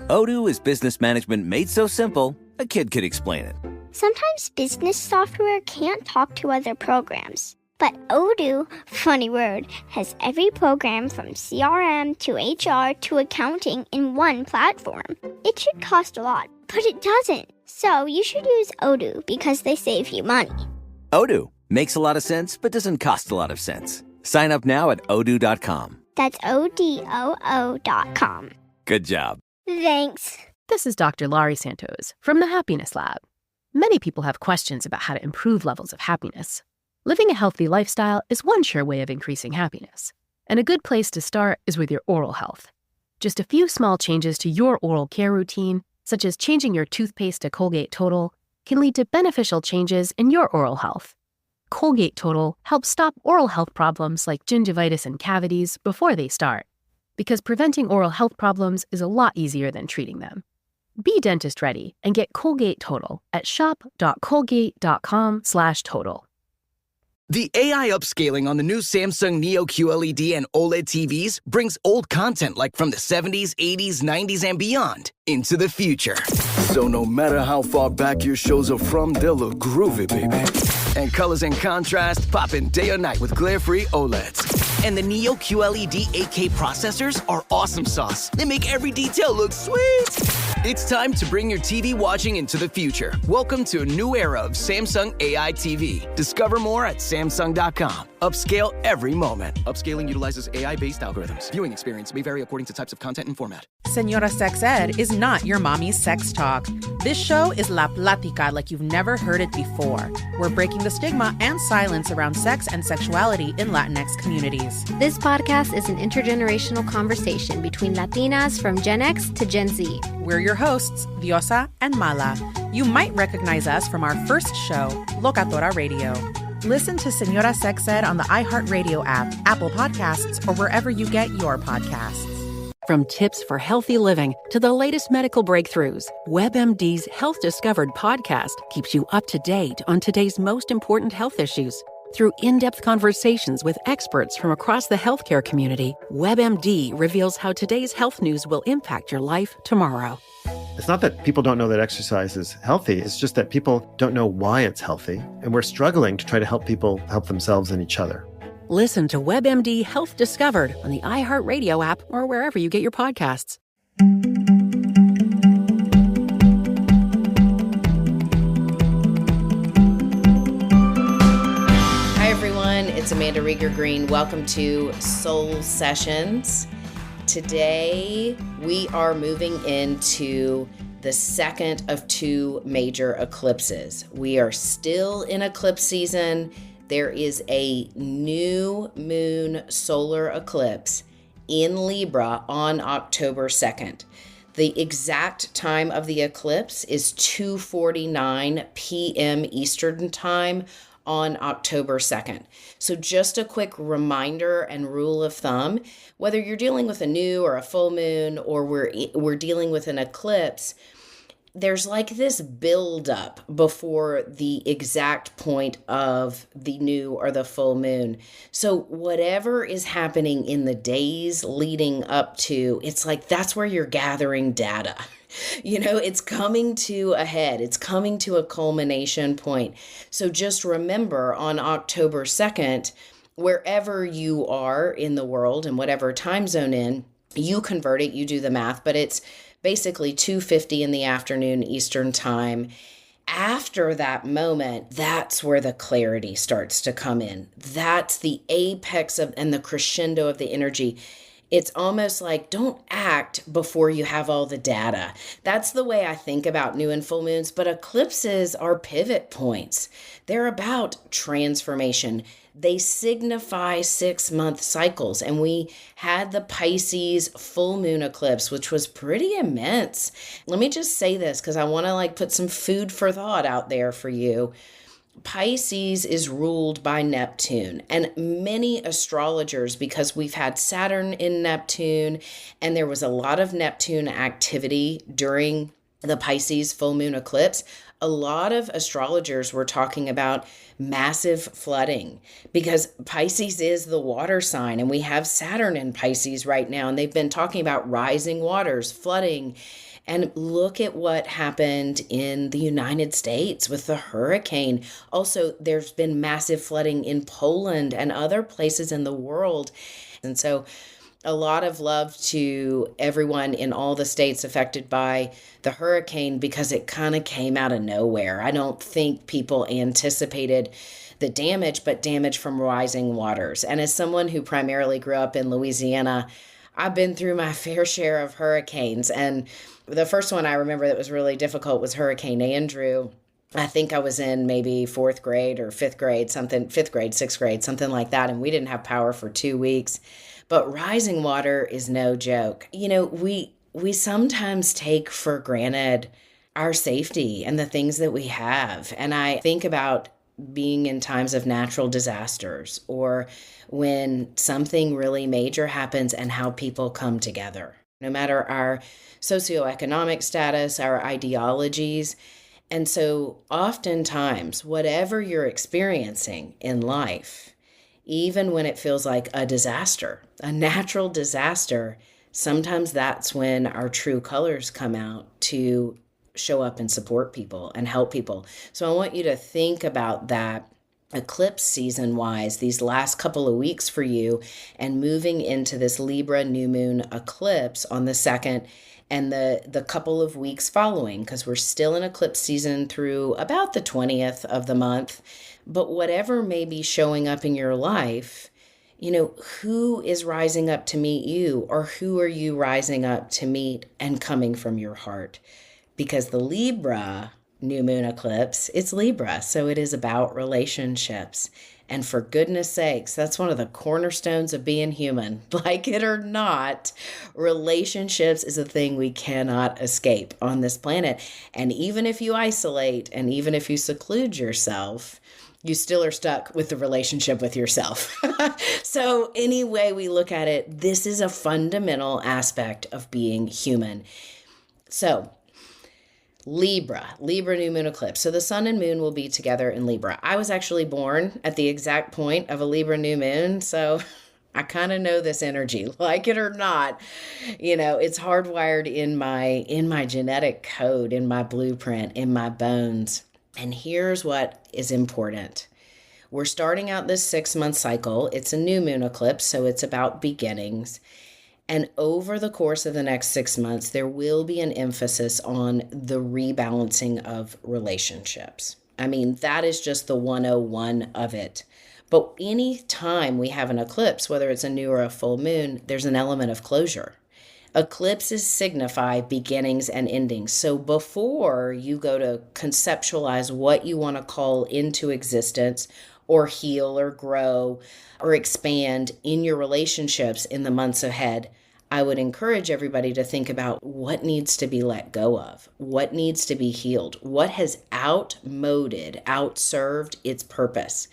Odoo is business management made so simple, a kid could explain it. Sometimes business software can't talk to other programs. But Odoo, funny word, has every program from CRM to HR to accounting in one platform. It should cost a lot, but it doesn't. So you should use Odoo because they save you money. Odoo makes a lot of sense, but doesn't cost a lot of sense. Sign up now at odoo.com. That's ODOO.com. Good job. Thanks. This is Dr. Laurie Santos from the Happiness Lab. Many people have questions about how to improve levels of happiness. Living a healthy lifestyle is one sure way of increasing happiness. And a good place to start is with your oral health. Just a few small changes to your oral care routine, such as changing your toothpaste to Colgate Total, can lead to beneficial changes in your oral health. Colgate Total helps stop oral health problems like gingivitis and cavities before they start, because preventing oral health problems is a lot easier than treating them. Be dentist ready and get Colgate Total at shop.colgate.com/total. The AI upscaling on the new Samsung Neo QLED and OLED TVs brings old content like from the 70s, 80s, 90s, and beyond into the future. So no matter how far back your shows are from, they'll look groovy, baby. And colors and contrast pop in day or night with glare-free OLEDs. And the Neo QLED 8K processors are awesome sauce. They make every detail look sweet. It's time to bring your TV watching into the future. Welcome to a new era of Samsung AI TV. Discover more at Samsung.com. Upscale every moment. Upscaling utilizes AI-based algorithms. Viewing experience may vary according to types of content and format. Señora Sex Ed is not your mommy's sex talk. This show is La Plática like you've never heard it before. We're breaking the stigma and silence around sex and sexuality in Latinx communities. This podcast is an intergenerational conversation between Latinas from Gen X to Gen Z. We're your hosts, Diosa and Mala. You might recognize us from our first show, Locatora Radio. Listen to Señora Sex Ed on the iHeartRadio app, Apple Podcasts, or wherever you get your podcasts. From tips for healthy living to the latest medical breakthroughs, WebMD's Health Discovered podcast keeps you up to date on today's most important health issues. Through in-depth conversations with experts from across the healthcare community, WebMD reveals how today's health news will impact your life tomorrow. It's not that people don't know that exercise is healthy. It's just that people don't know why it's healthy. And we're struggling to try to help people help themselves and each other. Listen to WebMD Health Discovered on the iHeartRadio app or wherever you get your podcasts. Hi, everyone. It's Amanda Rieger Green. Welcome to Soul Sessions. Today, we are moving into the second of two major eclipses. We are still in eclipse season. There is a new moon solar eclipse in Libra on October 2nd. The exact time of the eclipse is 2:49 p.m. Eastern Time on October 2nd. So just a quick reminder and rule of thumb, whether you're dealing with a new or a full moon or we're dealing with an eclipse, there's like this buildup before the exact point of the new or the full moon. So whatever is happening in the days leading up to, it's like that's where you're gathering data. You know, it's coming to a head. It's coming to a culmination point. So just remember on October 2nd, wherever you are in the world and whatever time zone in, you convert it, you do the math, but it's basically 2:50 in the afternoon Eastern Time. After that moment, that's where the clarity starts to come in. That's the apex of and the crescendo of the energy. It's almost like don't act before you have all the data. That's the way I think about new and full moons, but eclipses are pivot points. They're about transformation. They signify 6-month cycles, and we had the Pisces full moon eclipse, which was pretty immense. Let me just say this because I want to put some food for thought out there for you. Pisces is ruled by Neptune, and many astrologers, because we've had Saturn in Neptune, and there was a lot of Neptune activity during the Pisces full moon eclipse, a lot of astrologers were talking about massive flooding because Pisces is the water sign, and we have Saturn in Pisces right now, and they've been talking about rising waters, flooding. And look at what happened in the United States with the hurricane. Also, there's been massive flooding in Poland and other places in the world. And so a lot of love to everyone in all the states affected by the hurricane, because it kind of came out of nowhere. I don't think people anticipated the damage, but damage from rising waters. And as someone who primarily grew up in Louisiana, I've been through my fair share of hurricanes. And the first one I remember that was really difficult was Hurricane Andrew. I think I was in maybe fourth grade or sixth grade, something like that. And we didn't have power for 2 weeks. But rising water is no joke. We sometimes take for granted our safety and the things that we have. And I think about being in times of natural disasters or when something really major happens and how people come together, no matter our socioeconomic status, our ideologies. And so oftentimes, whatever you're experiencing in life, even when it feels like a disaster, a natural disaster, sometimes that's when our true colors come out to show up and support people and help people. So I want you to think about that eclipse season wise, these last couple of weeks for you, and moving into this Libra new moon eclipse on the 2nd and the couple of weeks following, because we're still in eclipse season through about the 20th of the month. But whatever may be showing up in your life, who is rising up to meet you, or who are you rising up to meet and coming from your heart? Because the Libra new moon eclipse, it's Libra, so it is about relationships. And for goodness sakes, that's one of the cornerstones of being human. Like it or not, relationships is a thing we cannot escape on this planet. And even if you isolate and even if you seclude yourself, you still are stuck with the relationship with yourself. So any way we look at it, this is a fundamental aspect of being human. So Libra new moon eclipse. So the sun and moon will be together in Libra. I was actually born at the exact point of a Libra new moon, so I kind of know this energy, like it or not. It's hardwired in my genetic code, in my blueprint, in my bones. And here's what is important. We're starting out this 6-month cycle. It's a new moon eclipse, so it's about beginnings. And over the course of the next 6 months, there will be an emphasis on the rebalancing of relationships. I mean, that is just the 101 of it. But any time we have an eclipse, whether it's a new or a full moon, there's an element of closure. Eclipses signify beginnings and endings. So before you go to conceptualize what you want to call into existence or heal or grow or expand in your relationships in the months ahead, I would encourage everybody to think about what needs to be let go of, what needs to be healed, what has outmoded, outserved its purpose,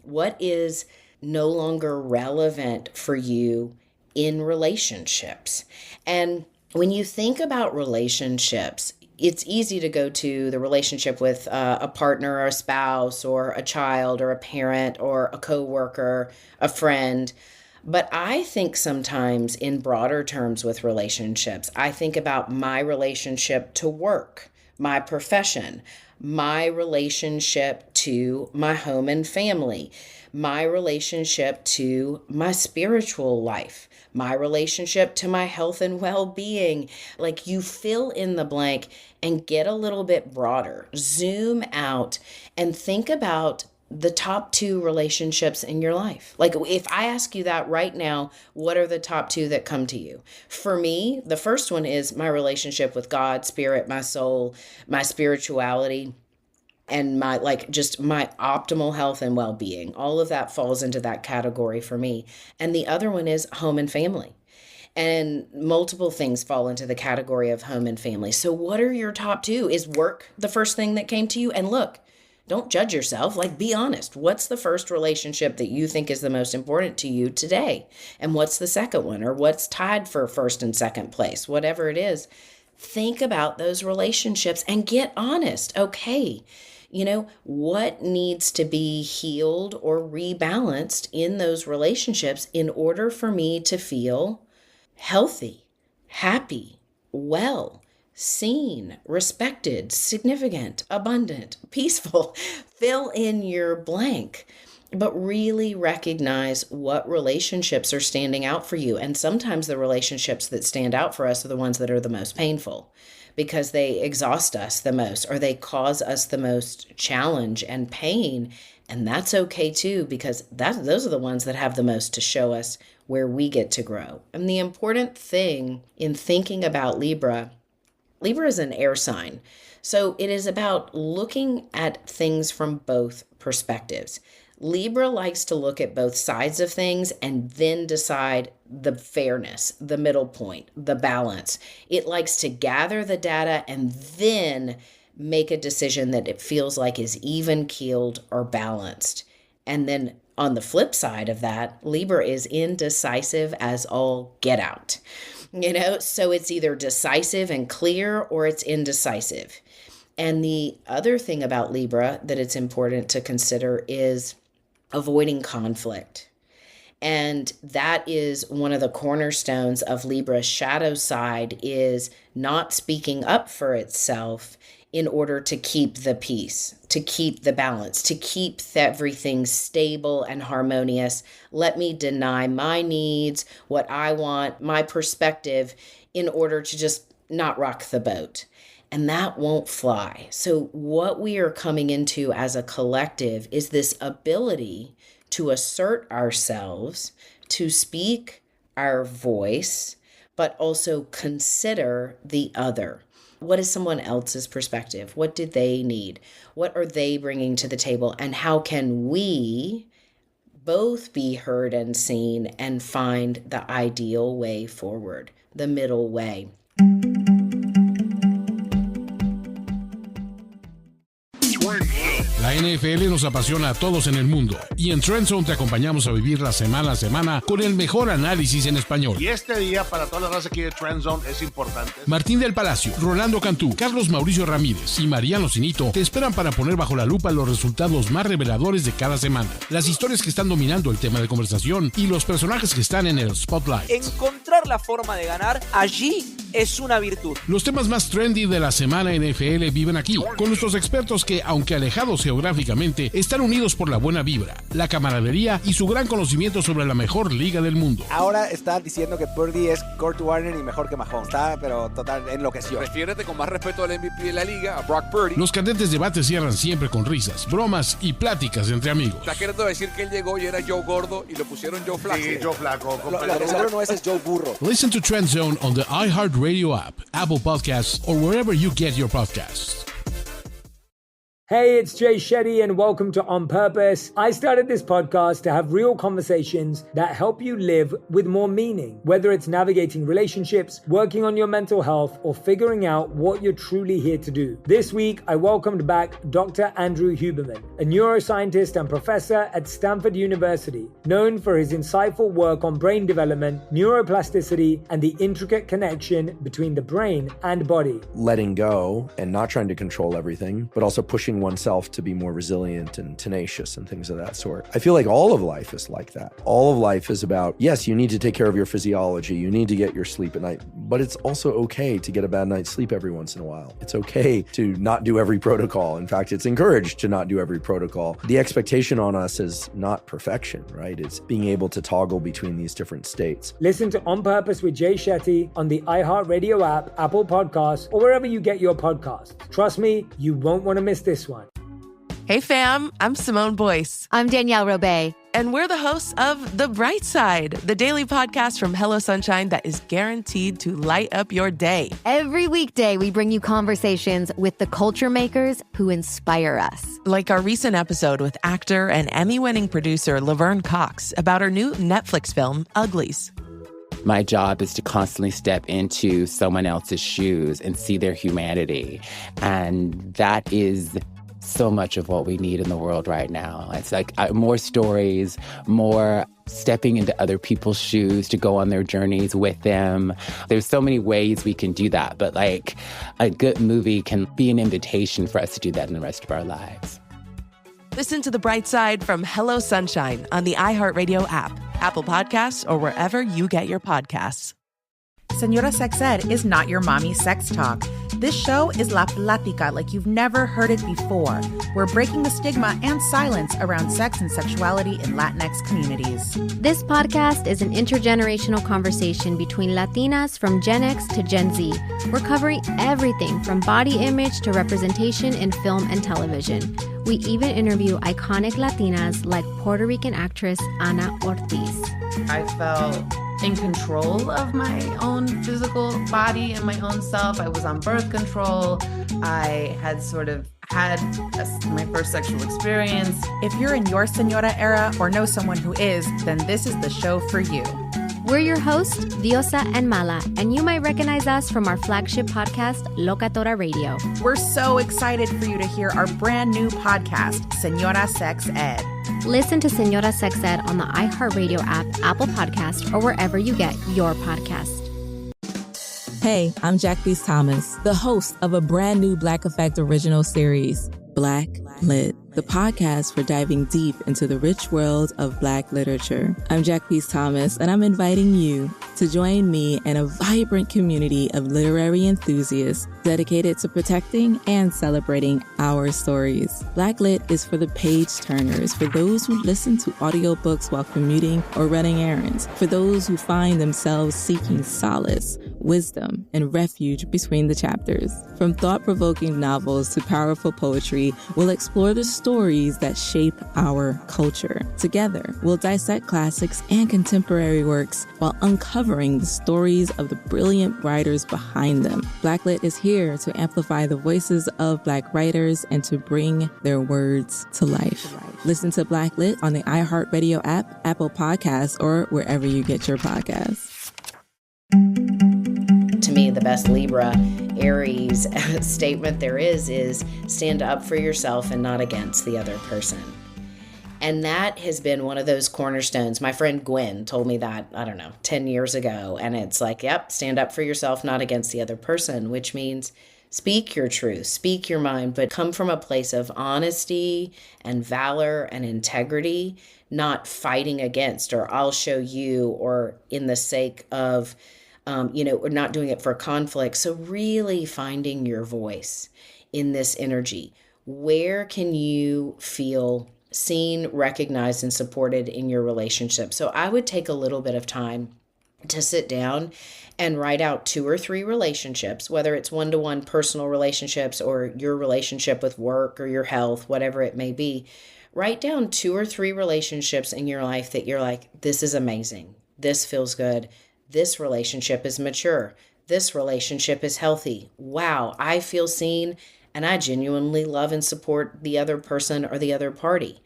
what is no longer relevant for you in relationships. And when you think about relationships, it's easy to go to the relationship with a partner or a spouse or a child or a parent or a coworker, a friend. But I think sometimes in broader terms with relationships, I think about my relationship to work, my profession, my relationship to my home and family, my relationship to my spiritual life, my relationship to my health and well-being. Like you fill in the blank and get a little bit broader, zoom out and think about the top 2 relationships in your life. Like if I ask you that right now, what are the top 2 that come to you? For me, the first one is my relationship with God, spirit, my soul, my spirituality, and my optimal health and well-being. All of that falls into that category for me. And the other one is home and family. And multiple things fall into the category of home and family. So what are your top 2? Is work the first thing that came to you? And look, don't judge yourself. Be honest. What's the first relationship that you think is the most important to you today? And what's the second one? Or what's tied for first and second place? Whatever it is, think about those relationships and get honest. Okay, what needs to be healed or rebalanced in those relationships in order for me to feel healthy, happy, well, seen, respected, significant, abundant, peaceful. Fill in your blank. But really recognize what relationships are standing out for you. And sometimes the relationships that stand out for us are the ones that are the most painful because they exhaust us the most or they cause us the most challenge and pain. And that's okay too, because those are the ones that have the most to show us where we get to grow. And the important thing in thinking about Libra is an air sign. So it is about looking at things from both perspectives. Libra likes to look at both sides of things and then decide the fairness, the middle point, the balance. It likes to gather the data and then make a decision that it feels like is even-keeled or balanced. And then on the flip side of that, Libra is indecisive as all get out. So it's either decisive and clear or it's indecisive. And the other thing about Libra that it's important to consider is avoiding conflict. And that is one of the cornerstones of Libra's shadow side, is not speaking up for itself in order to keep the peace, to keep the balance, to keep everything stable and harmonious. Let me deny my needs, what I want, my perspective, in order to just not rock the boat. And that won't fly. So what we are coming into as a collective is this ability to assert ourselves, to speak our voice, but also consider the other. What is someone else's perspective? What do they need? What are they bringing to the table? And how can we both be heard and seen and find the ideal way forward, the middle way? La NFL nos apasiona a todos en el mundo y en Trend Zone te acompañamos a vivirla semana a semana con el mejor análisis en español. Y este día para toda la raza aquí de Trend Zone es importante. Martín del Palacio, Rolando Cantú, Carlos Mauricio Ramírez y Mariano Cinito te esperan para poner bajo la lupa los resultados más reveladores de cada semana, las historias que están dominando el tema de conversación y los personajes que están en el spotlight. Encontrar la forma de ganar allí es una virtud. Los temas más trendy de la semana NFL viven aquí, con nuestros expertos que, aunque alejados geográficamente, están unidos por la buena vibra, la camaradería y su gran conocimiento sobre la mejor liga del mundo. Ahora está diciendo que Purdy es Kurt Warner y mejor que Mahomes. Está, pero total, enloqueció. Refiérete con más respeto al MVP de la liga, a Brock Purdy. Los candentes debates cierran siempre con risas, bromas y pláticas entre amigos. ¿Estás queriendo decir que él llegó y era Joe Gordo y lo pusieron Joe Flaco? Sí, Joe Flaco. Lo que seguro no es Joe Burro. Listen to Trend Zone on the iHeartRadio app, Apple Podcasts, or wherever you get your podcasts. Hey, it's Jay Shetty and welcome to On Purpose. I started this podcast to have real conversations that help you live with more meaning, whether it's navigating relationships, working on your mental health, or figuring out what you're truly here to do. This week, I welcomed back Dr. Andrew Huberman, a neuroscientist and professor at Stanford University, known for his insightful work on brain development, neuroplasticity, and the intricate connection between the brain and body. Letting go and not trying to control everything, but also pushing oneself to be more resilient and tenacious and things of that sort. I feel like all of life is like that. All of life is about, yes, you need to take care of your physiology, you need to get your sleep at night, but it's also okay to get a bad night's sleep every once in a while. It's okay to not do every protocol. In fact, it's encouraged to not do every protocol. The expectation on us is not perfection, right? It's being able to toggle between these different states. Listen to On Purpose with Jay Shetty on the iHeartRadio app, Apple Podcasts, or wherever you get your podcasts. Trust me, you won't want to miss this one. Hey fam, I'm Simone Boyce. I'm Danielle Robay. And we're the hosts of The Bright Side, the daily podcast from Hello Sunshine that is guaranteed to light up your day. Every weekday, we bring you conversations with the culture makers who inspire us. Like our recent episode with actor and Emmy-winning producer Laverne Cox about her new Netflix film, Uglies. My job is to constantly step into someone else's shoes and see their humanity. And that is so much of what we need in the world right now. It's like more stories, more stepping into other people's shoes to go on their journeys with them. There's so many ways we can do that, but like a good movie can be an invitation for us to do that in the rest of our lives. Listen to The Bright Side from Hello Sunshine on the iHeartRadio app, Apple Podcasts, or wherever you get your podcasts. Señora Sex Ed is not your mommy sex talk. This show is La Plática like you've never heard it before. We're breaking the stigma and silence around sex and sexuality in Latinx communities. This podcast is an intergenerational conversation between Latinas from Gen X to Gen Z. We're covering everything from body image to representation in film and television. We even interview iconic Latinas like Puerto Rican actress Ana Ortiz. I felt in control of my own physical body and my own self. I was on birth control. I had sort of had my first sexual experience. If you're in your Señora era or know someone who is, then this is the show for you. We're your hosts, Diosa and Mala, and you might recognize us from our flagship podcast, Locatora Radio. We're so excited for you to hear our brand new podcast, Señora Sex Ed. Listen to Señora Sex Ed on the iHeartRadio app, Apple Podcast, or wherever you get your podcast. Hey, I'm Jack Bees Thomas, the host of a brand new Black Effect original series, Black Lit, the podcast for diving deep into the rich world of Black literature. I'm Jack Bees Thomas, and I'm inviting you to join me and a vibrant community of literary enthusiasts dedicated to protecting and celebrating our stories. Black Lit is for the page turners, for those who listen to audiobooks while commuting or running errands, for those who find themselves seeking solace, wisdom, and refuge between the chapters. From thought-provoking novels to powerful poetry, we'll explore the stories that shape our culture. Together, we'll dissect classics and contemporary works while uncovering the stories of the brilliant writers behind them. Blacklit is here to amplify the voices of Black writers and to bring their words to life. Listen to Blacklit on the iHeartRadio app, Apple Podcasts, or wherever you get your podcasts. To me, the best Libra Aries statement there is stand up for yourself and not against the other person. And that has been one of those cornerstones. My friend Gwen told me that, 10 years ago. And it's like, yep, stand up for yourself, not against the other person, which means speak your truth, speak your mind, but come from a place of honesty and valor and integrity, not fighting against, or I'll show you, or in the sake of or not doing it for conflict. So really finding your voice in this energy. Where can you feel seen, recognized, and supported in your relationship? So I would take a little bit of time to sit down and write out 2 or 3 relationships, whether it's one-to-one personal relationships or your relationship with work or your health, whatever it may be. Write down 2 or 3 relationships in your life that you're like, this is amazing. This feels good. This relationship is mature. This relationship is healthy. Wow, I feel seen, and I genuinely love and support the other person or the other party.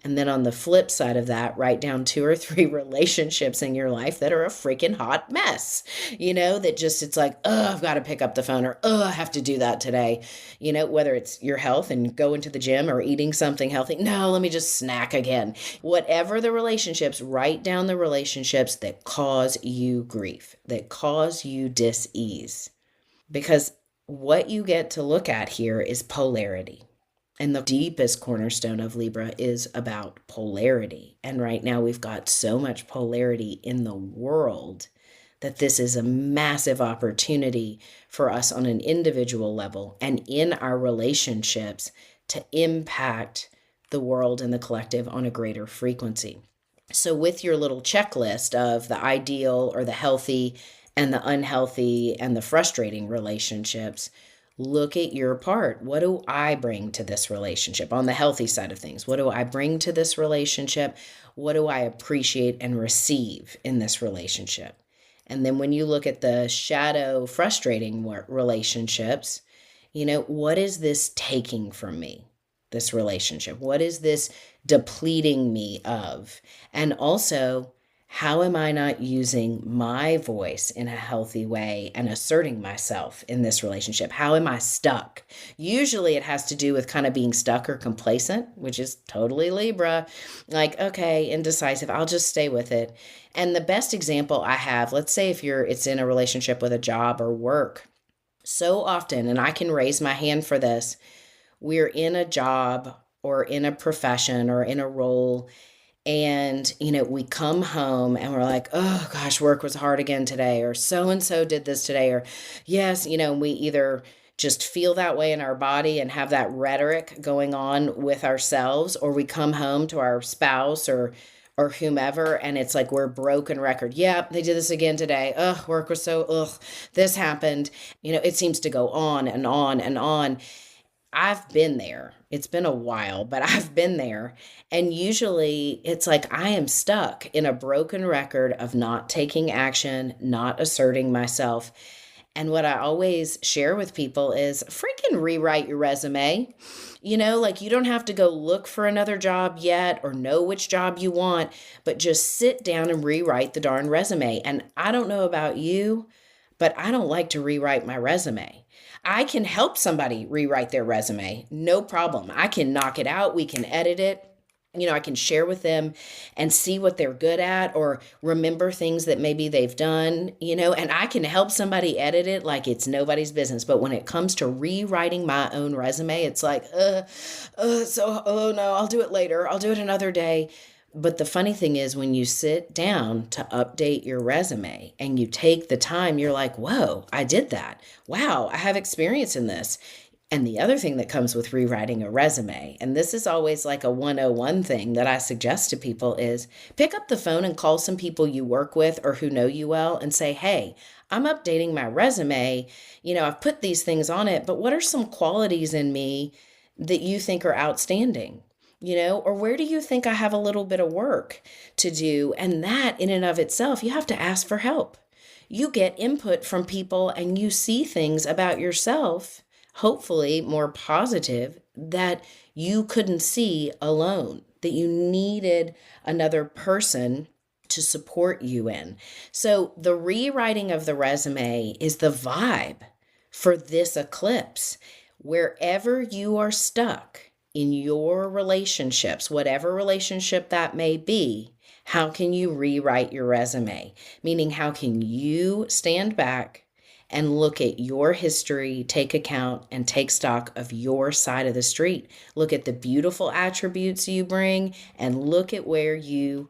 And then on the flip side of that, write down 2 or 3 relationships in your life that are a freaking hot mess. That just, it's like, I've got to pick up the phone, or I have to do that today. Whether it's your health and going to the gym or eating something healthy. No, let me just snack again. Whatever the relationships, write down the relationships that cause you grief, that cause you dis-ease. Because what you get to look at here is polarity. And the deepest cornerstone of Libra is about polarity. And right now we've got so much polarity in the world that this is a massive opportunity for us on an individual level and in our relationships to impact the world and the collective on a greater frequency. So with your little checklist of the ideal or the healthy and the unhealthy and the frustrating relationships, look at your part. What do I bring to this relationship? On the healthy side of things, what do I bring to this relationship? What do I appreciate and receive in this relationship? And then when you look at the shadow frustrating relationships, what is this taking from me, this relationship? What is this depleting me of? And also, how am I not using my voice in a healthy way and asserting myself in this relationship? How am I stuck? Usually it has to do with kind of being stuck or complacent, which is totally Libra. Like, okay, indecisive, I'll just stay with it. And the best example I have, let's say it's in a relationship with a job or work. So often, and I can raise my hand for this, we're in a job or in a profession or in a role, And, we come home and we're like, oh gosh, work was hard again today, or so-and-so did this today, or yes, we either just feel that way in our body and have that rhetoric going on with ourselves, or we come home to our spouse or whomever, and it's like we're broken record. Yeah, they did this again today. Ugh, work was this happened. It seems to go on and on and on. I've been there. It's been a while, but I've been there. And usually it's like I am stuck in a broken record of not taking action, not asserting myself. And what I always share with people is freaking rewrite your resume. You don't have to go look for another job yet or know which job you want, but just sit down and rewrite the darn resume. And I don't know about you, but I don't like to rewrite my resume. I can help somebody rewrite their resume. No problem. I can knock it out. We can edit it. I can share with them and see what they're good at or remember things that maybe they've done, and I can help somebody edit it like it's nobody's business. But when it comes to rewriting my own resume, it's like, no, I'll do it later. I'll do it another day. But the funny thing is when you sit down to update your resume and you take the time, you're like, whoa, I did that. Wow, I have experience in this. And the other thing that comes with rewriting a resume, and this is always like a 101 thing that I suggest to people, is pick up the phone and call some people you work with or who know you well and say, hey, I'm updating my resume. I've put these things on it, but what are some qualities in me that you think are outstanding? Or where do you think I have a little bit of work to do? And that in and of itself, you have to ask for help. You get input from people and you see things about yourself, hopefully more positive, that you couldn't see alone, that you needed another person to support you in. So the rewriting of the resume is the vibe for this eclipse. Wherever you are stuck in your relationships, whatever relationship that may be, how can you rewrite your resume? Meaning, how can you stand back and look at your history, take account, and take stock of your side of the street? Look at the beautiful attributes you bring and look at where you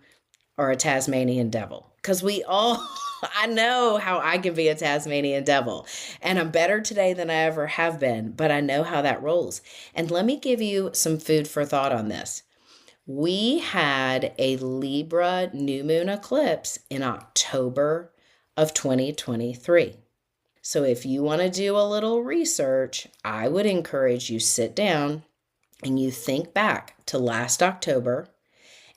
are a Tasmanian devil. Because I know how I can be a Tasmanian devil. And I'm better today than I ever have been, but I know how that rolls. And let me give you some food for thought on this. We had a Libra new moon eclipse in October of 2023. So if you want to do a little research, I would encourage you sit down and you think back to last October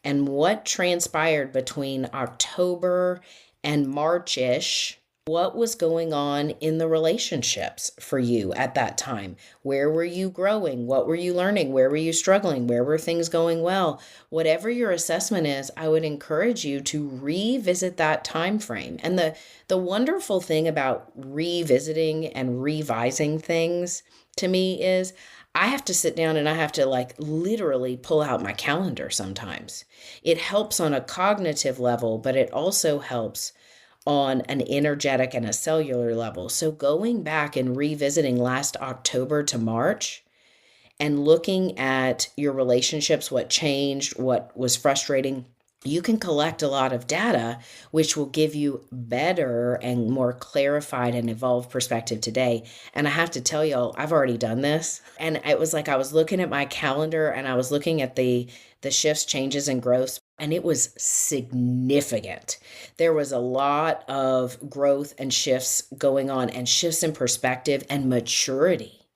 and what transpired between October and March-ish. What was going on in the relationships for you at that time? Where were you growing? What were you learning? Where were you struggling? Where were things going well? Whatever your assessment is, I would encourage you to revisit that time frame. And the wonderful thing about revisiting and revising things to me is I have to sit down and I have to literally pull out my calendar sometimes. It helps on a cognitive level, but it also helps on an energetic and a cellular level. So going back and revisiting last October to March and looking at your relationships, what changed, what was frustrating, you can collect a lot of data, which will give you better and more clarified and evolved perspective today. And I have to tell y'all, I've already done this. And it was like I was looking at my calendar and I was looking at the shifts, changes, and growths, and it was significant. There was a lot of growth and shifts going on, and shifts in perspective and maturity.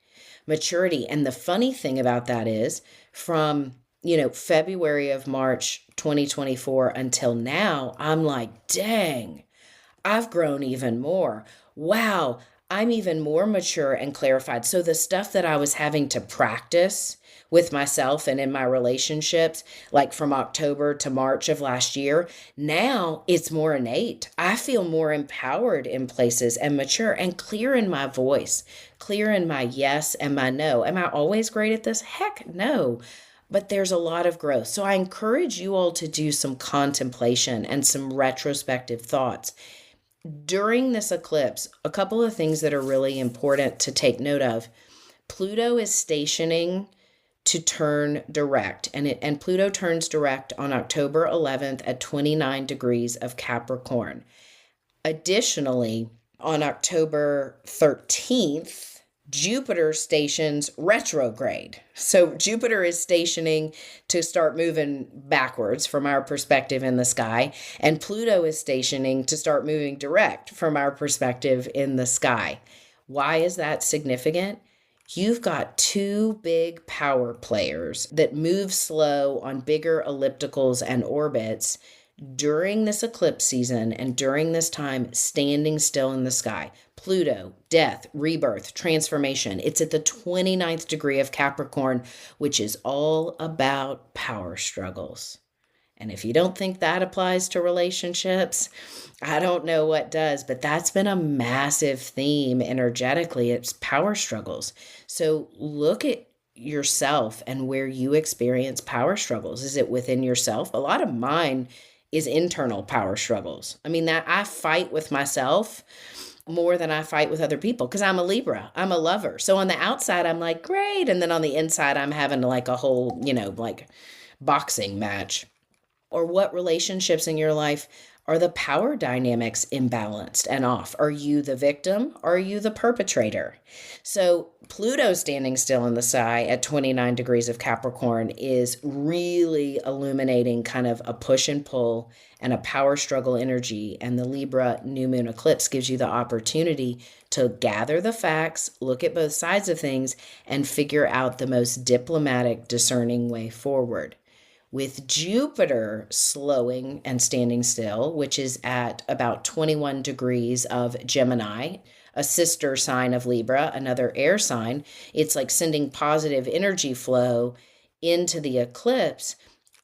And the funny thing about that is from February of March 2024 until now, I'm like, dang, I've grown even more. Wow, I'm even more mature and clarified. So the stuff that I was having to practice with myself and in my relationships, like from October to March of last year, now it's more innate. I feel more empowered in places and mature and clear in my voice, clear in my yes and my no. Am I always great at this? Heck no. But there's a lot of growth. So I encourage you all to do some contemplation and some retrospective thoughts. During this eclipse, a couple of things that are really important to take note of. Pluto is stationing to turn direct. And Pluto turns direct on October 11th at 29 degrees of Capricorn. Additionally, on October 13th, Jupiter stations retrograde. So Jupiter is stationing to start moving backwards from our perspective in the sky, and Pluto is stationing to start moving direct from our perspective in the sky. Why is that significant? You've got two big power players that move slow on bigger ellipticals and orbits during this eclipse season and during this time standing still in the sky. Pluto, death, rebirth, transformation. It's at the 29th degree of Capricorn, which is all about power struggles. And if you don't think that applies to relationships, I don't know what does, but that's been a massive theme energetically. It's power struggles. So look at yourself and where you experience power struggles. Is it within yourself? A lot of mine is internal power struggles. I mean, that I fight with myself more than I fight with other people because I'm a Libra. I'm a lover. So on the outside, I'm like, great. And then on the inside, I'm having like a whole, like boxing match. Or what relationships in your life are the power dynamics imbalanced and off? Are you the victim or are you the perpetrator? So Pluto standing still in the sky at 29 degrees of Capricorn is really illuminating kind of a push and pull and a power struggle energy. And the Libra new moon eclipse gives you the opportunity to gather the facts, look at both sides of things, and figure out the most diplomatic, discerning way forward. With Jupiter slowing and standing still, which is at about 21 degrees of Gemini, a sister sign of Libra, another air sign, it's like sending positive energy flow into the eclipse.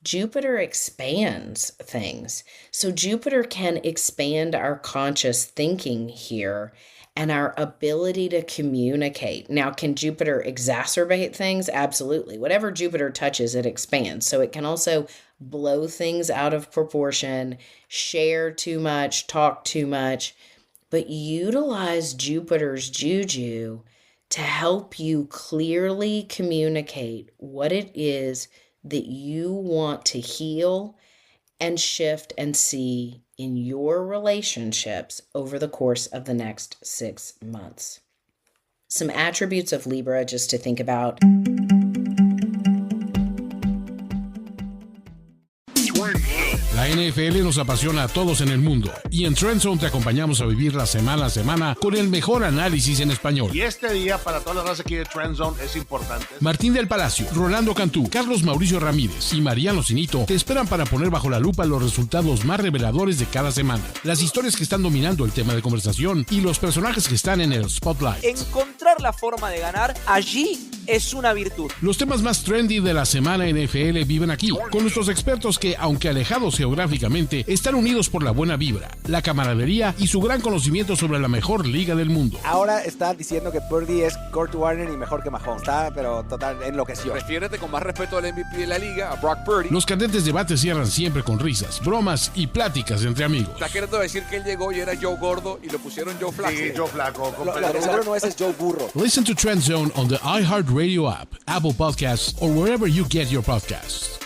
Jupiter expands things. So Jupiter can expand our conscious thinking here and our ability to communicate. Now, can Jupiter exacerbate things? Absolutely. Whatever Jupiter touches, it expands. So it can also blow things out of proportion, share too much, talk too much, but utilize Jupiter's juju to help you clearly communicate what it is that you want to heal and shift and see in your relationships over the course of the next 6 months. Some attributes of Libra just to think about. La NFL nos apasiona a todos en el mundo y en Trend Zone te acompañamos a vivirla semana a semana con el mejor análisis en español. Y este día para toda la raza aquí de Trend Zone es importante. Martín del Palacio, Rolando Cantú, Carlos Mauricio Ramírez y Mariano Cinito te esperan para poner bajo la lupa los resultados más reveladores de cada semana, las historias que están dominando el tema de conversación y los personajes que están en el spotlight. Encontrar la forma de ganar allí es una virtud. Los temas más trendy de la semana NFL viven aquí, con nuestros expertos que, aunque alejados geográficamente, están unidos por la buena vibra, la camaradería y su gran conocimiento sobre la mejor liga del mundo. Ahora está diciendo que Purdy es Kurt Warner y mejor que Mahomes. Está, pero total, enloqueció. Refiérete con más respeto al MVP de la liga, a Brock Purdy. Los candentes debates cierran siempre con risas, bromas y pláticas entre amigos. Está queriendo decir que él llegó y era Joe Gordo y lo pusieron Joe Flaco. Sí, Joe Flaco. Lo que seguro no es Joe Burro. Listen to Trend Zone on the iHeartRadio app, Apple Podcasts, or wherever you get your podcasts.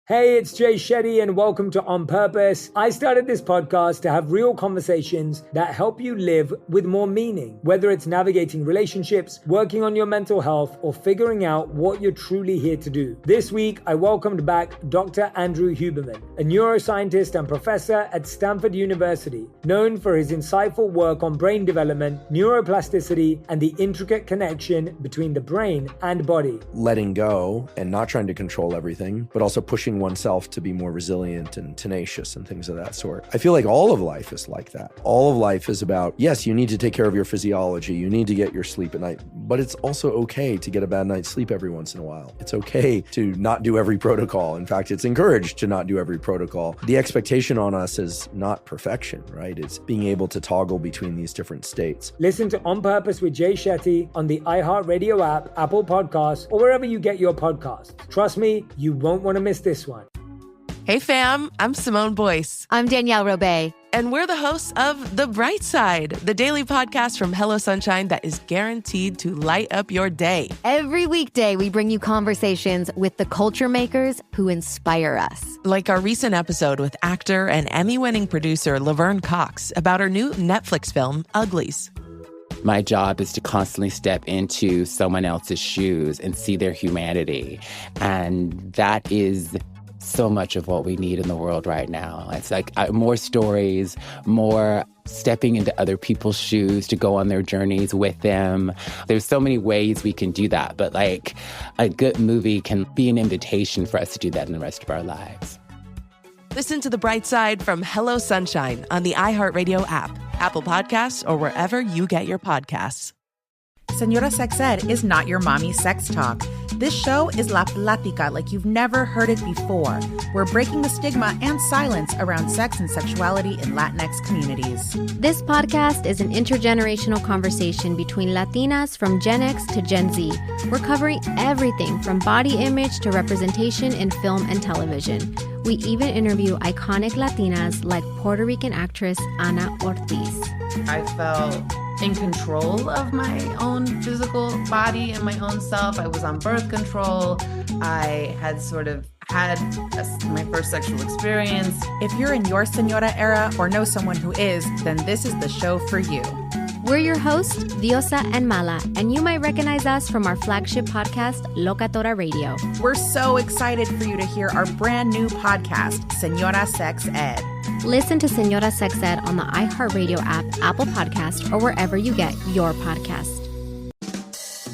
Hey, it's Jay Shetty and welcome to On Purpose. I started this podcast to have real conversations that help you live with more meaning, whether it's navigating relationships, working on your mental health, or figuring out what you're truly here to do. This week, I welcomed back Dr. Andrew Huberman, a neuroscientist and professor at Stanford University, known for his insightful work on brain development, neuroplasticity, and the intricate connection between the brain and body. Letting go and not trying to control everything, but also pushing oneself to be more resilient and tenacious and things of that sort. I feel like all of life is like that. All of life is about, yes, you need to take care of your physiology, you need to get your sleep at night, but it's also okay to get a bad night's sleep every once in a while. It's okay to not do every protocol. In fact, it's encouraged to not do every protocol. The expectation on us is not perfection, right? It's being able to toggle between these different states. Listen to On Purpose with Jay Shetty on the iHeartRadio app, Apple Podcasts, or wherever you get your podcasts. Trust me, you won't want to miss this one. Hey fam, I'm Simone Boyce. I'm Danielle Robay. And we're the hosts of The Bright Side, the daily podcast from Hello Sunshine that is guaranteed to light up your day. Every weekday, we bring you conversations with the culture makers who inspire us. Like our recent episode with actor and Emmy-winning producer Laverne Cox about her new Netflix film, Uglies. My job is to constantly step into someone else's shoes and see their humanity. And that is so much of what we need in the world right now. It's like more stories, more stepping into other people's shoes to go on their journeys with them. There's so many ways we can do that, but like a good movie can be an invitation for us to do that in the rest of our lives. Listen to The Bright Side from Hello Sunshine on the iHeartRadio app, Apple Podcasts, or wherever you get your podcasts. Señora Sex Ed is not your mommy sex talk. This show is La Plática like you've never heard it before. We're breaking the stigma and silence around sex and sexuality in Latinx communities. This podcast is an intergenerational conversation between Latinas from Gen X to Gen Z. We're covering everything from body image to representation in film and television. We even interview iconic Latinas like Puerto Rican actress Ana Ortiz. I felt in control of my own physical body and my own self. I was on birth control. I had my first sexual experience. If you're in your señora era or know someone who is, then this is the show for you. We're your hosts, Diosa and Mala, and you might recognize us from our flagship podcast, Locatora Radio. We're so excited for you to hear our brand new podcast, Señora Sex Ed. Listen to Señora Sex Ed on the iHeartRadio app, Apple Podcast, or wherever you get your podcast.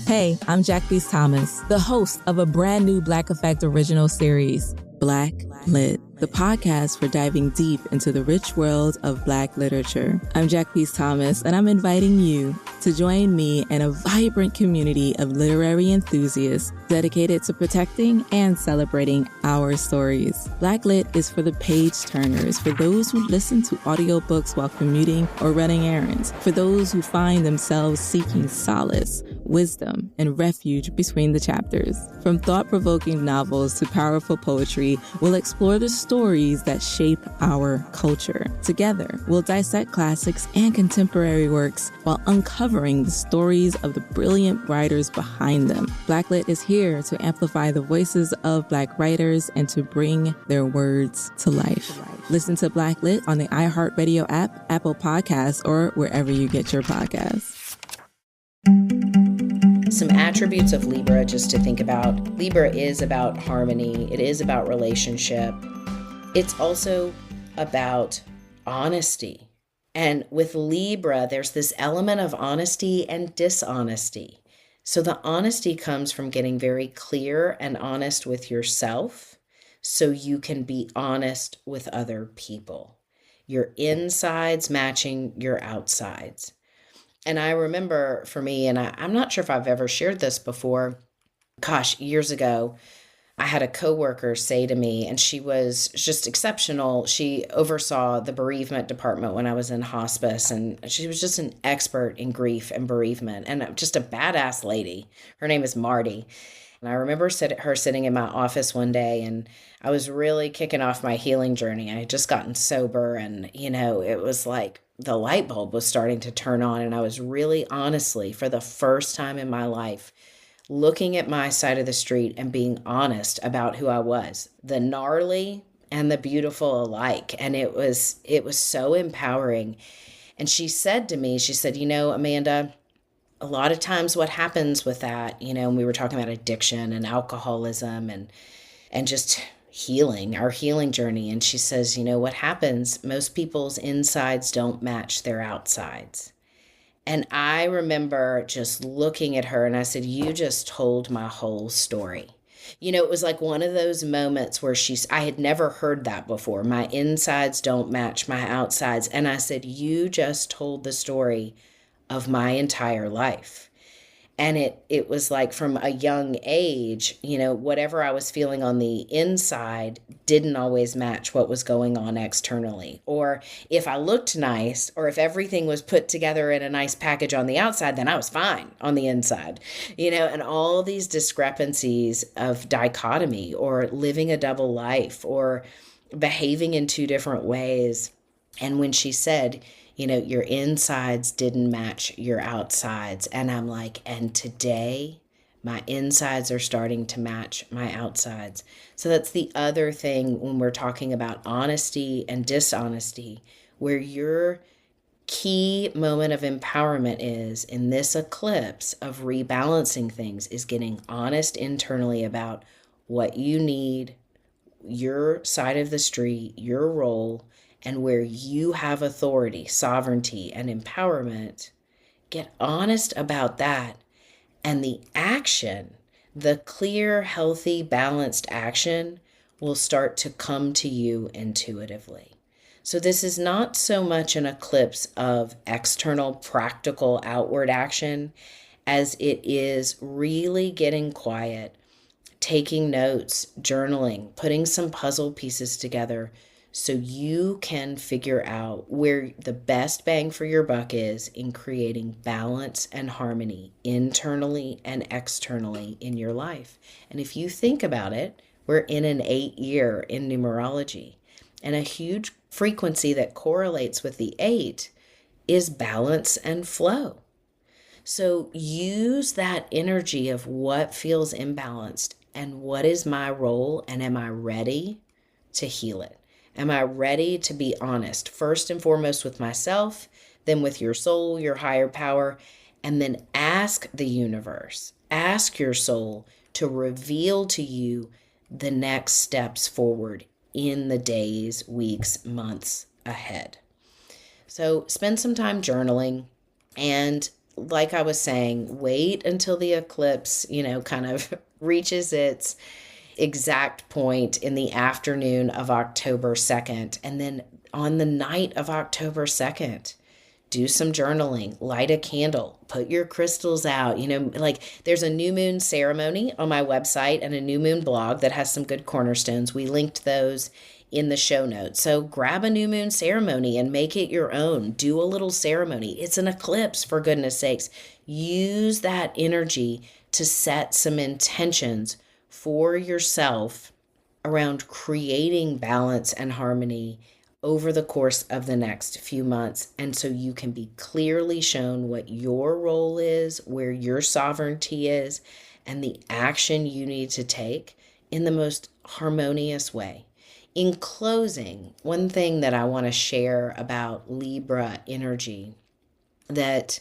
Hey, I'm Jack Bees Thomas, the host of a brand new Black Effect original series, Black Lit, the podcast for diving deep into the rich world of Black literature. I'm Jack Bees Thomas, and I'm inviting you to join me and a vibrant community of literary enthusiasts dedicated to protecting and celebrating our stories. Black Lit is for the page turners, for those who listen to audiobooks while commuting or running errands, for those who find themselves seeking solace, wisdom, and refuge between the chapters. From thought-provoking novels to powerful poetry, we'll explore the stories that shape our culture. Together, we'll dissect classics and contemporary works while uncovering the stories of the brilliant writers behind them. Blacklit is here to amplify the voices of Black writers and to bring their words to life. Listen to Blacklit on the iHeartRadio app, Apple Podcasts, or wherever you get your podcasts. Some attributes of Libra just to think about. Libra is about harmony. It is about relationship. It's also about honesty. And with Libra, there's this element of honesty and dishonesty. So the honesty comes from getting very clear and honest with yourself so you can be honest with other people. Your insides matching your outsides. And I remember for me, and I'm not sure if I've ever shared this before, years ago, I had a coworker say to me, and she was just exceptional. She oversaw the bereavement department when I was in hospice, and she was just an expert in grief and bereavement, and just a badass lady. Her name is Marty. And I remember her sitting in my office one day, and I was really kicking off my healing journey. I had just gotten sober, and, it was like the light bulb was starting to turn on, and I was really honestly, for the first time in my life, looking at my side of the street and being honest about who I was, the gnarly and the beautiful alike. And it was so empowering. And she said to me, Amanda, a lot of times what happens with that, and we were talking about addiction and alcoholism and just healing, our healing journey. And she says, what happens, most people's insides don't match their outsides. And I remember just looking at her and I said, you just told my whole story. It was like one of those moments where I had never heard that before. My insides don't match my outsides. And I said, you just told the story of my entire life. And it was like from a young age, whatever I was feeling on the inside didn't always match what was going on externally. Or if I looked nice, or if everything was put together in a nice package on the outside, then I was fine on the inside. And all these discrepancies of dichotomy or living a double life or behaving in two different ways. And when she said, your insides didn't match your outsides. And I'm like, and today my insides are starting to match my outsides. So that's the other thing when we're talking about honesty and dishonesty, where your key moment of empowerment is in this eclipse of rebalancing things is getting honest internally about what you need, your side of the street, your role, and where you have authority, sovereignty, and empowerment. Get honest about that. And the action, the clear, healthy, balanced action will start to come to you intuitively. So this is not so much an eclipse of external, practical, outward action as it is really getting quiet, taking notes, journaling, putting some puzzle pieces together so you can figure out where the best bang for your buck is in creating balance and harmony internally and externally in your life. And if you think about it, we're in an 8-year in numerology, and a huge frequency that correlates with the 8 is balance and flow. So use that energy of what feels imbalanced and what is my role, and am I ready to heal it? Am I ready to be honest, first and foremost with myself, then with your soul, your higher power, and then ask the universe, ask your soul to reveal to you the next steps forward in the days, weeks, months ahead. So spend some time journaling, and like I was saying, wait until the eclipse, kind of reaches its exact point in the afternoon of October 2nd. And then on the night of October 2nd, do some journaling, light a candle, put your crystals out. There's a new moon ceremony on my website and a new moon blog that has some good cornerstones. We linked those in the show notes. So grab a new moon ceremony and make it your own. Do a little ceremony. It's an eclipse, for goodness sakes. Use that energy to set some intentions for yourself around creating balance and harmony over the course of the next few months. And so you can be clearly shown what your role is, where your sovereignty is, and the action you need to take in the most harmonious way. In closing, one thing that I want to share about Libra energy that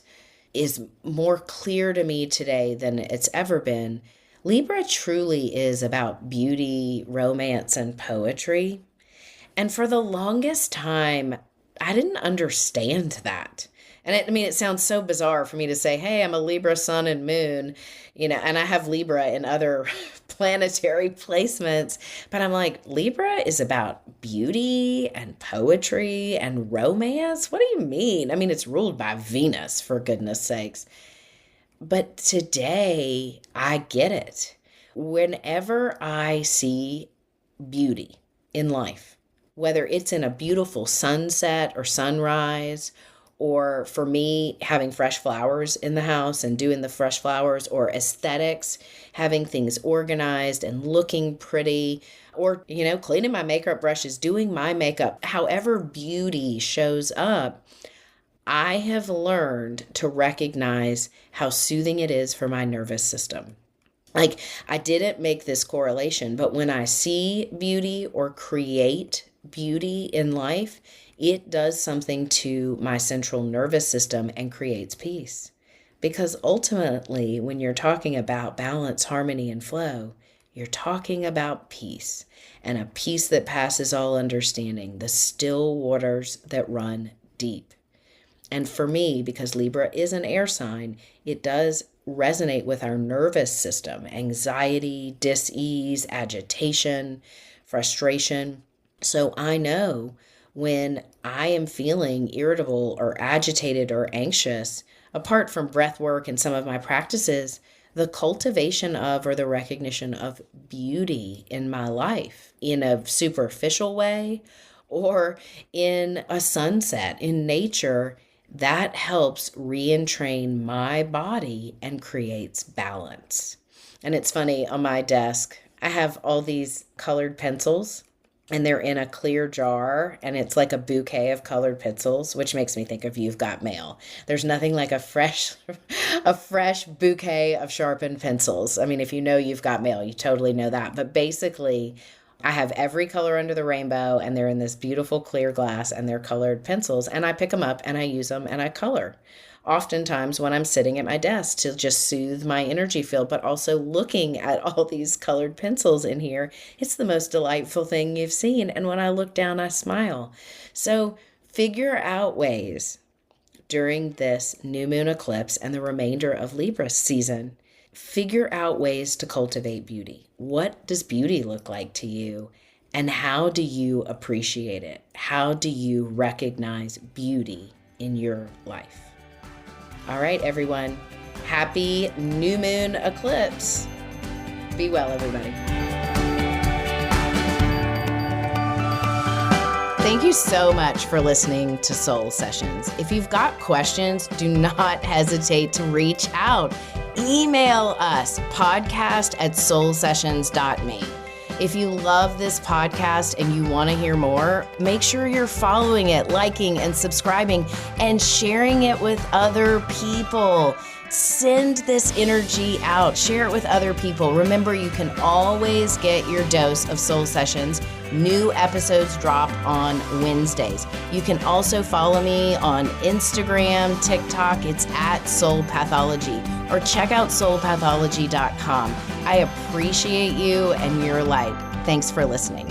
is more clear to me today than it's ever been. Libra truly is about beauty, romance, and poetry. And for the longest time, I didn't understand that. And it sounds so bizarre for me to say, hey, I'm a Libra sun and moon, and I have Libra in other planetary placements. But I'm like, Libra is about beauty and poetry and romance? What do you mean? It's ruled by Venus, for goodness sakes. But today, I get it. Whenever I see beauty in life, whether it's in a beautiful sunset or sunrise, or for me, having fresh flowers in the house and doing the fresh flowers, or aesthetics, having things organized and looking pretty, or, cleaning my makeup brushes, doing my makeup, however beauty shows up, I have learned to recognize how soothing it is for my nervous system. I didn't make this correlation, but when I see beauty or create beauty in life, it does something to my central nervous system and creates peace. Because ultimately, when you're talking about balance, harmony, and flow, you're talking about peace, and a peace that passes all understanding, the still waters that run deep. And for me, because Libra is an air sign, it does resonate with our nervous system, anxiety, dis-ease, agitation, frustration. So I know when I am feeling irritable or agitated or anxious, apart from breath work and some of my practices, the cultivation of or the recognition of beauty in my life in a superficial way or in a sunset, in nature, that helps re-entrain my body and creates balance. And it's funny, on my desk, I have all these colored pencils, and they're in a clear jar, and it's like a bouquet of colored pencils, which makes me think of You've Got Mail. There's nothing like a fresh bouquet of sharpened pencils. I mean, if you know You've Got Mail, you totally know that. But basically, I have every color under the rainbow, and they're in this beautiful clear glass, and they're colored pencils, and I pick them up and I use them and I color. Oftentimes when I'm sitting at my desk to just soothe my energy field, but also looking at all these colored pencils in here, it's the most delightful thing you've seen. And when I look down, I smile. So figure out ways during this new moon eclipse and the remainder of Libra season, figure out ways to cultivate beauty. What does beauty look like to you? And how do you appreciate it? How do you recognize beauty in your life? All right, everyone. Happy new moon eclipse. Be well, everybody. Thank you so much for listening to Soul Sessions. If you've got questions, do not hesitate to reach out. Email us, podcast@soulsessions.me. If you love this podcast and you want to hear more, make sure you're following it, liking and subscribing, and sharing it with other people. Send this energy out. Share it with other people. Remember, you can always get your dose of Soul Sessions. New episodes drop on Wednesdays. You can also follow me on Instagram, TikTok. It's @soulpathology, or check out soulpathology.com. I appreciate you and your light. Thanks for listening.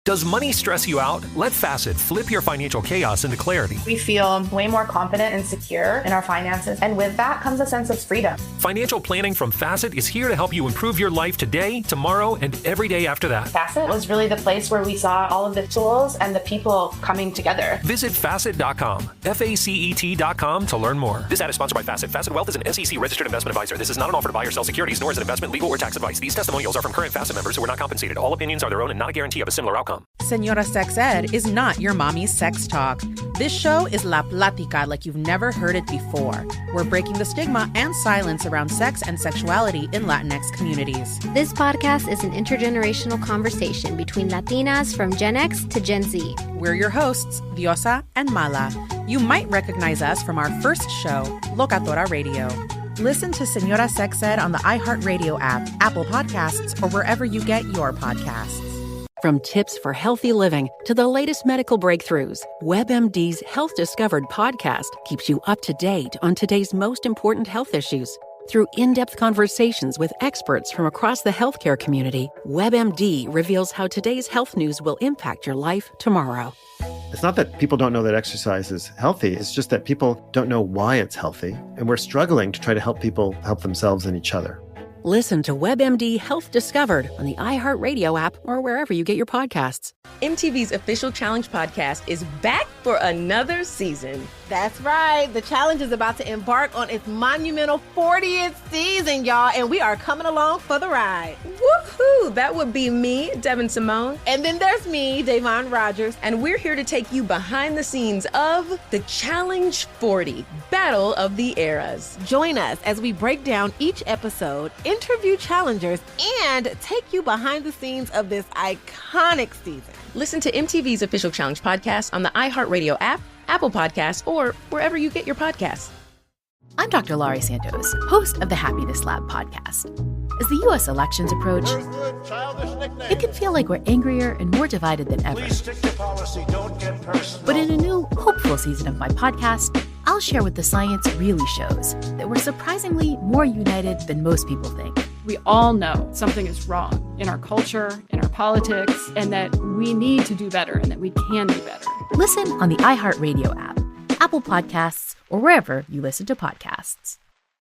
Does money stress you out? Let Facet flip your financial chaos into clarity. We feel way more confident and secure in our finances, and with that comes a sense of freedom. Financial planning from Facet is here to help you improve your life today, tomorrow, and every day after that. Facet was really the place where we saw all of the tools and the people coming together. Visit Facet.com, FACET.com to learn more. This ad is sponsored by Facet. Facet Wealth is an SEC registered investment advisor. This is not an offer to buy or sell securities, nor is it investment, legal, or tax advice. These testimonials are from current Facet members who are not compensated. All opinions are their own and not a guarantee of a similar outcome. Señora Sex Ed is not your mommy's sex talk. This show is La Plática like you've never heard it before. We're breaking the stigma and silence around sex and sexuality in Latinx communities. This podcast is an intergenerational conversation between Latinas from Gen X to Gen Z. We're your hosts, Diosa and Mala. You might recognize us from our first show, Locatora Radio. Listen to Señora Sex Ed on the iHeartRadio app, Apple Podcasts, or wherever you get your podcasts. From tips for healthy living to the latest medical breakthroughs, WebMD's Health Discovered podcast keeps you up to date on today's most important health issues. Through in-depth conversations with experts from across the healthcare community, WebMD reveals how today's health news will impact your life tomorrow. It's not that people don't know that exercise is healthy. It's just that people don't know why it's healthy. And we're struggling to try to help people help themselves and each other. Listen to WebMD Health Discovered on the iHeartRadio app or wherever you get your podcasts. MTV's official challenge podcast is back for another season. That's right. The challenge is about to embark on its monumental 40th season, y'all, and we are coming along for the ride. Woohoo! That would be me, Devin Simone. And then there's me, Davon Rogers. And we're here to take you behind the scenes of the Challenge 40, Battle of the Eras. Join us as we break down each episode, interview challengers, and take you behind the scenes of this iconic season. Listen to MTV's official challenge podcast on the iHeartRadio app, Apple Podcasts, or wherever you get your podcasts. I'm Dr. Laurie Santos, host of the Happiness Lab podcast. As the U.S. elections approach, it can feel like we're angrier and more divided than ever. But in a new, hopeful season of my podcast, I'll share what the science really shows, that we're surprisingly more united than most people think. We all know something is wrong in our culture, in our politics, and that we need to do better and that we can do better. Listen on the iHeartRadio app, Apple Podcasts, or wherever you listen to podcasts.